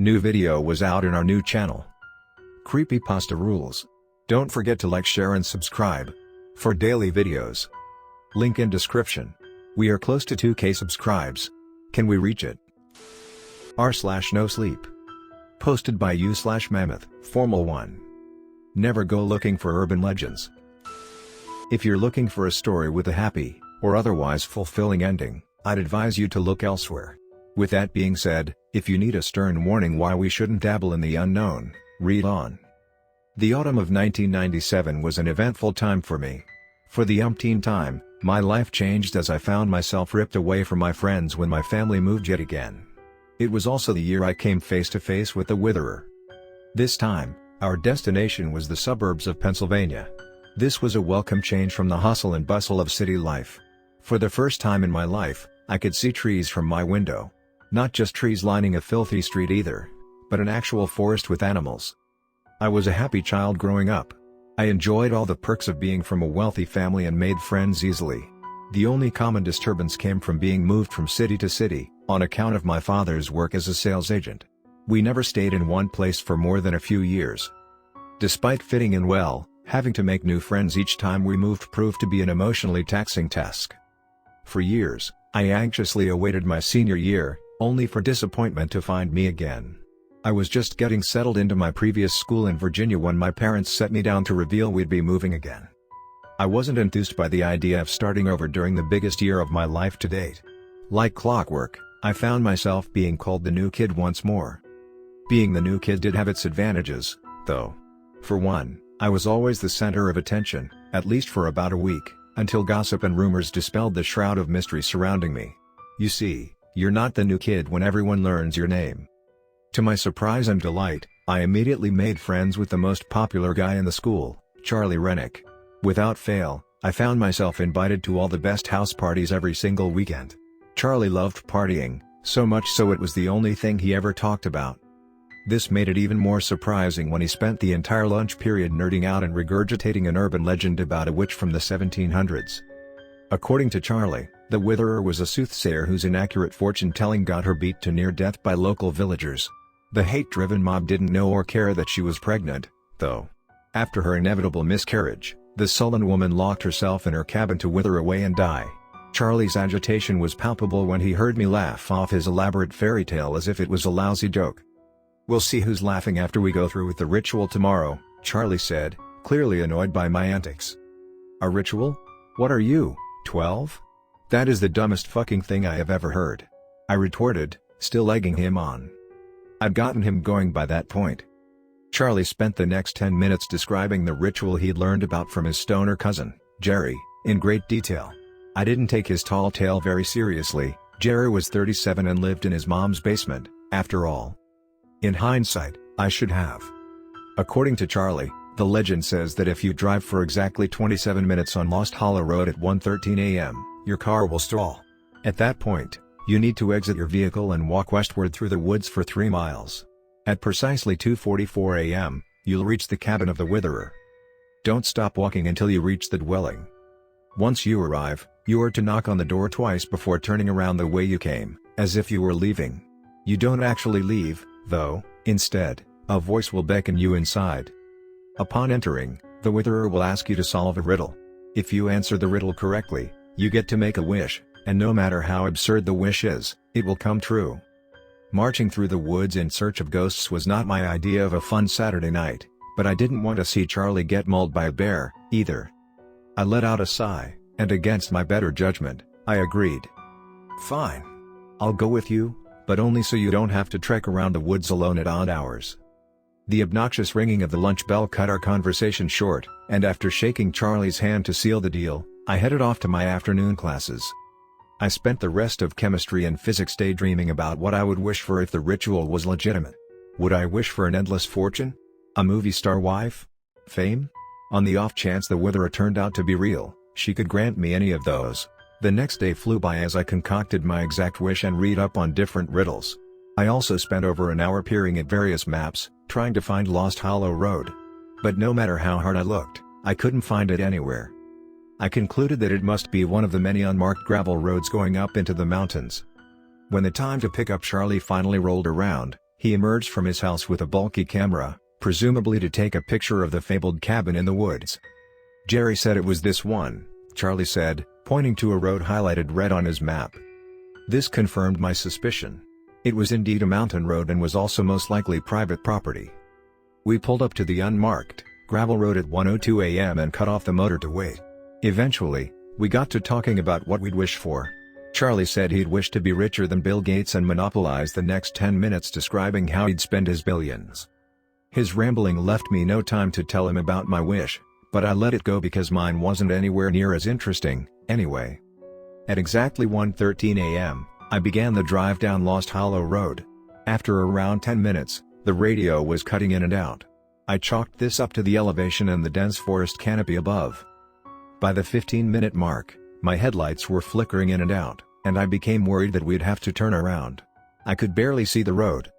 New video was out in our new channel. Creepypasta rules. Don't forget to like, share and subscribe for daily videos. Link in description. We are close to 2K subscribes. Can we reach it? r/Nosleep. Posted by u/mammoth, Formal 1. Never go looking for urban legends. If you're looking for a story with a happy, or otherwise fulfilling ending, I'd advise you to look elsewhere. With that being said, if you need a stern warning why we shouldn't dabble in the unknown, read on. The autumn of 1997 was an eventful time for me. For the umpteenth time, my life changed as I found myself ripped away from my friends when my family moved yet again. It was also the year I came face to face with the Witherer. This time, our destination was the suburbs of Pennsylvania. This was a welcome change from the hustle and bustle of city life. For the first time in my life, I could see trees from my window. Not just trees lining a filthy street either, but an actual forest with animals. I was a happy child growing up. I enjoyed all the perks of being from a wealthy family and made friends easily. The only common disturbance came from being moved from city to city, on account of my father's work as a sales agent. We never stayed in one place for more than a few years. Despite fitting in well, having to make new friends each time we moved proved to be an emotionally taxing task. For years, I anxiously awaited my senior year, only for disappointment to find me again. I was just getting settled into my previous school in Virginia when my parents set me down to reveal we'd be moving again. I wasn't enthused by the idea of starting over during the biggest year of my life to date. Like clockwork, I found myself being called the new kid once more. Being the new kid did have its advantages, though. For one, I was always the center of attention, at least for about a week, until gossip and rumors dispelled the shroud of mystery surrounding me. You see, you're not the new kid when everyone learns your name. To my surprise and delight, I immediately made friends with the most popular guy in the school, Charlie Rennick. Without fail, I found myself invited to all the best house parties every single weekend. Charlie loved partying, so much so it was the only thing he ever talked about. This made it even more surprising when he spent the entire lunch period nerding out and regurgitating an urban legend about a witch from the 1700s. According to Charlie, the Witherer was a soothsayer whose inaccurate fortune-telling got her beat to near death by local villagers. The hate-driven mob didn't know or care that she was pregnant, though. After her inevitable miscarriage, the sullen woman locked herself in her cabin to wither away and die. Charlie's agitation was palpable when he heard me laugh off his elaborate fairy tale as if it was a lousy joke. "We'll see who's laughing after we go through with the ritual tomorrow," Charlie said, clearly annoyed by my antics. "A ritual? What are you, 12? That is the dumbest fucking thing I have ever heard," I retorted, still egging him on. I'd gotten him going by that point. Charlie spent the next 10 minutes describing the ritual he'd learned about from his stoner cousin, Jerry, in great detail. I didn't take his tall tale very seriously. Jerry was 37 and lived in his mom's basement, after all. In hindsight, I should have. According to Charlie, the legend says that if you drive for exactly 27 minutes on Lost Hollow Road at 1:13 a.m., your car will stall. At that point, you need to exit your vehicle and walk westward through the woods for 3 miles. At precisely 2:44 a.m., you'll reach the cabin of the Witherer. Don't stop walking until you reach the dwelling. Once you arrive, you are to knock on the door twice before turning around the way you came, as if you were leaving. You don't actually leave, though. Instead, a voice will beckon you inside. Upon entering, the Witherer will ask you to solve a riddle. If you answer the riddle correctly, you get to make a wish, and no matter how absurd the wish is, it will come true. Marching through the woods in search of ghosts was not my idea of a fun Saturday night, but I didn't want to see Charlie get mauled by a bear, either. I let out a sigh, and against my better judgment, I agreed. "Fine. I'll go with you, but only so you don't have to trek around the woods alone at odd hours." The obnoxious ringing of the lunch bell cut our conversation short, and after shaking Charlie's hand to seal the deal, I headed off to my afternoon classes. I spent the rest of chemistry and physics daydreaming about what I would wish for if the ritual was legitimate. Would I wish for an endless fortune? A movie star wife? Fame? On the off chance the Witherer turned out to be real, she could grant me any of those. The next day flew by as I concocted my exact wish and read up on different riddles. I also spent over an hour peering at various maps, trying to find Lost Hollow Road. But no matter how hard I looked, I couldn't find it anywhere. I concluded that it must be one of the many unmarked gravel roads going up into the mountains. When the time to pick up Charlie finally rolled around, He emerged from his house with a bulky camera, presumably to take a picture of the fabled cabin in the woods. "Jerry said it was this one," Charlie said, pointing to a road highlighted red on his map. This confirmed my suspicion. It was indeed a mountain road and was also most likely private property. We pulled up to the unmarked, gravel road at 1:02 a.m. and cut off the motor to wait. Eventually, we got to talking about what we'd wish for. Charlie said he'd wish to be richer than Bill Gates and monopolize the next 10 minutes describing how he'd spend his billions. His rambling left me no time to tell him about my wish, but I let it go because mine wasn't anywhere near as interesting, anyway. At exactly 1:13 a.m., I began the drive down Lost Hollow Road. After around 10 minutes, the radio was cutting in and out. I chalked this up to the elevation and the dense forest canopy above. By the 15-minute mark, my headlights were flickering in and out, and I became worried that we'd have to turn around. I could barely see the road.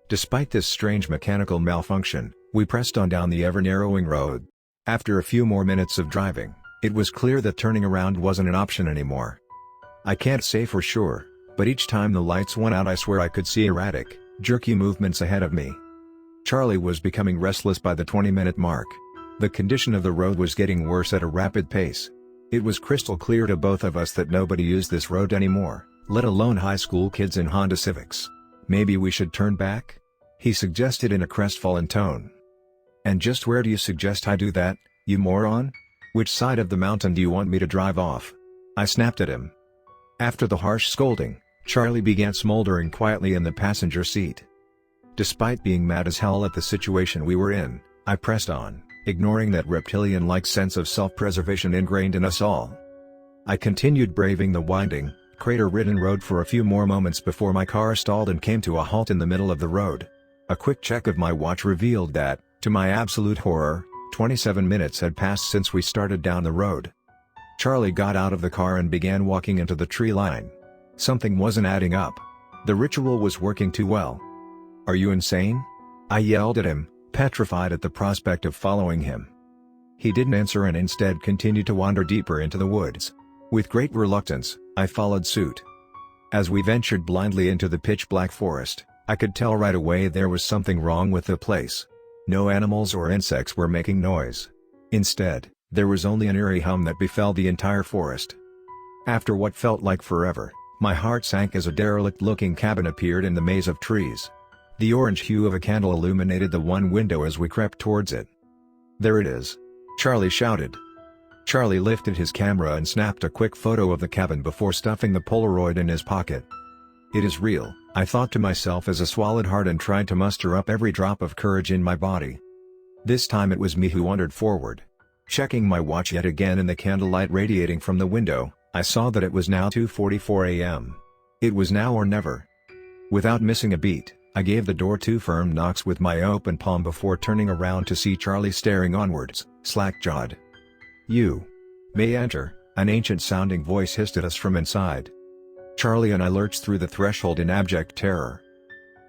Despite this strange mechanical malfunction, we pressed on down the ever-narrowing road. After a few more minutes of driving, it was clear that turning around wasn't an option anymore. I can't say for sure, but each time the lights went out I swear I could see erratic, jerky movements ahead of me. Charlie was becoming restless by the 20-minute mark. The condition of the road was getting worse at a rapid pace. It was crystal clear to both of us that nobody used this road anymore, let alone high school kids in Honda Civics. "Maybe we should turn back?" he suggested in a crestfallen tone. "And just where do you suggest I do that, you moron? Which side of the mountain do you want me to drive off?" I snapped at him. After the harsh scolding, Charlie began smoldering quietly in the passenger seat. Despite being mad as hell at the situation we were in, I pressed on, ignoring that reptilian-like sense of self-preservation ingrained in us all. I continued braving the winding, crater-ridden road for a few more moments before my car stalled and came to a halt in the middle of the road. A quick check of my watch revealed that, to my absolute horror, 27 minutes had passed since we started down the road. Charlie got out of the car and began walking into the tree line. Something wasn't adding up. The ritual was working too well. "Are you insane?" I yelled at him, petrified at the prospect of following him. He didn't answer and instead continued to wander deeper into the woods. With great reluctance, I followed suit. As we ventured blindly into the pitch-black forest, I could tell right away there was something wrong with the place. No animals or insects were making noise. Instead, there was only an eerie hum that befell the entire forest. After what felt like forever, my heart sank as a derelict-looking cabin appeared in the maze of trees. The orange hue of a candle illuminated the one window as we crept towards it. "There it is!" Charlie shouted. Charlie lifted his camera and snapped a quick photo of the cabin before stuffing the Polaroid in his pocket. "It is real," I thought to myself as I swallowed hard and tried to muster up every drop of courage in my body. This time it was me who wandered forward. Checking my watch yet again in the candlelight radiating from the window, I saw that it was now 2:44 a.m. It was now or never. Without missing a beat, I gave the door 2 firm knocks with my open palm before turning around to see Charlie staring onwards, slack-jawed. "You may enter," an ancient-sounding voice hissed at us from inside. Charlie and I lurched through the threshold in abject terror.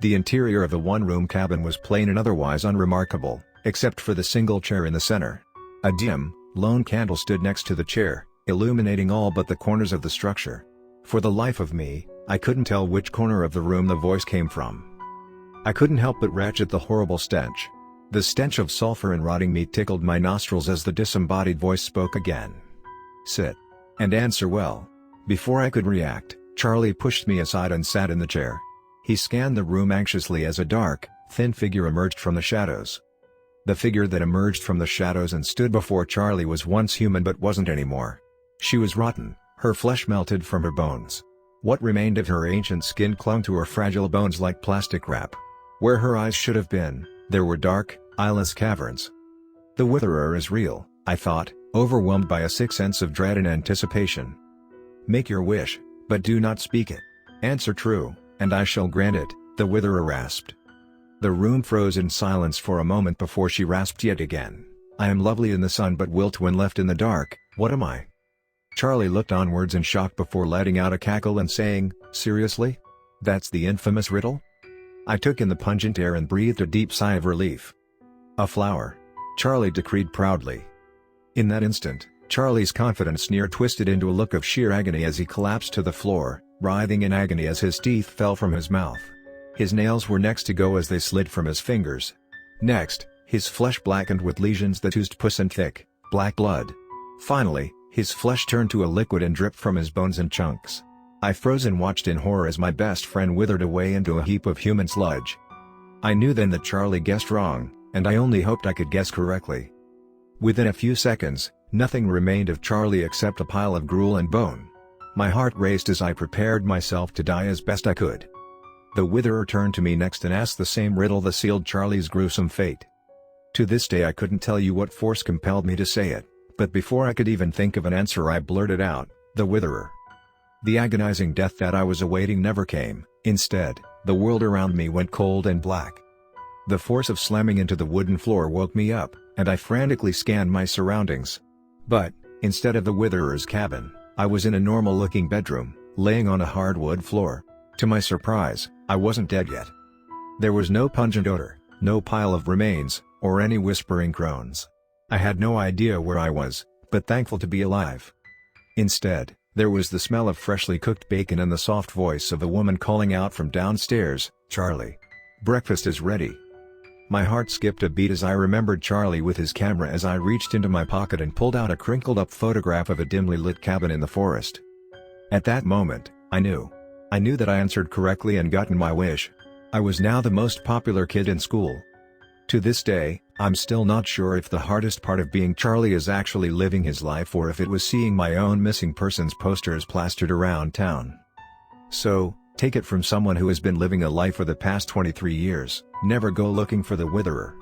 The interior of the one-room cabin was plain and otherwise unremarkable, except for the single chair in the center. A dim, lone candle stood next to the chair, illuminating all but the corners of the structure. For the life of me, I couldn't tell which corner of the room the voice came from. I couldn't help but retch at the horrible stench. The stench of sulfur and rotting meat tickled my nostrils as the disembodied voice spoke again. "Sit. And answer well." Before I could react, Charlie pushed me aside and sat in the chair. He scanned the room anxiously as a dark, thin figure emerged from the shadows. The figure that emerged from the shadows and stood before Charlie was once human but wasn't anymore. She was rotten, her flesh melted from her bones. What remained of her ancient skin clung to her fragile bones like plastic wrap. Where her eyes should have been, there were dark, eyeless caverns. The Witherer is real, I thought, overwhelmed by a sick sense of dread and anticipation. "Make your wish, but do not speak it. Answer true, and I shall grant it," the Witherer rasped. The room froze in silence for a moment before she rasped yet again. "I am lovely in the sun but wilt when left in the dark, what am I?" Charlie looked onwards in shock before letting out a cackle and saying, "Seriously? That's the infamous riddle?" I took in the pungent air and breathed a deep sigh of relief. "A flower," Charlie decreed proudly. In that instant, Charlie's confident sneer twisted into a look of sheer agony as he collapsed to the floor, writhing in agony as his teeth fell from his mouth. His nails were next to go as they slid from his fingers. Next, his flesh blackened with lesions that oozed pus and thick, black blood. Finally, his flesh turned to a liquid and dripped from his bones in chunks. I froze and watched in horror as my best friend withered away into a heap of human sludge. I knew then that Charlie guessed wrong, and I only hoped I could guess correctly. Within a few seconds, nothing remained of Charlie except a pile of gruel and bone. My heart raced as I prepared myself to die as best I could. The Witherer turned to me next and asked the same riddle that sealed Charlie's gruesome fate. To this day I couldn't tell you what force compelled me to say it, but before I could even think of an answer I blurted out, "The Witherer." The agonizing death that I was awaiting never came. Instead, the world around me went cold and black. The force of slamming into the wooden floor woke me up, and I frantically scanned my surroundings. But, instead of the Witherer's cabin, I was in a normal-looking bedroom, laying on a hardwood floor. To my surprise, I wasn't dead yet. There was no pungent odor, no pile of remains, or any whispering groans. I had no idea where I was, but thankful to be alive. Instead, there was the smell of freshly cooked bacon and the soft voice of a woman calling out from downstairs, "Charlie. Breakfast is ready." My heart skipped a beat as I remembered Charlie with his camera as I reached into my pocket and pulled out a crinkled-up photograph of a dimly lit cabin in the forest. At that moment, I knew that I answered correctly and gotten my wish. I was now the most popular kid in school. To this day, I'm still not sure if the hardest part of being Charlie is actually living his life or if it was seeing my own missing persons posters plastered around town. So, take it from someone who has been living a life for the past 23 years, never go looking for the Witherer.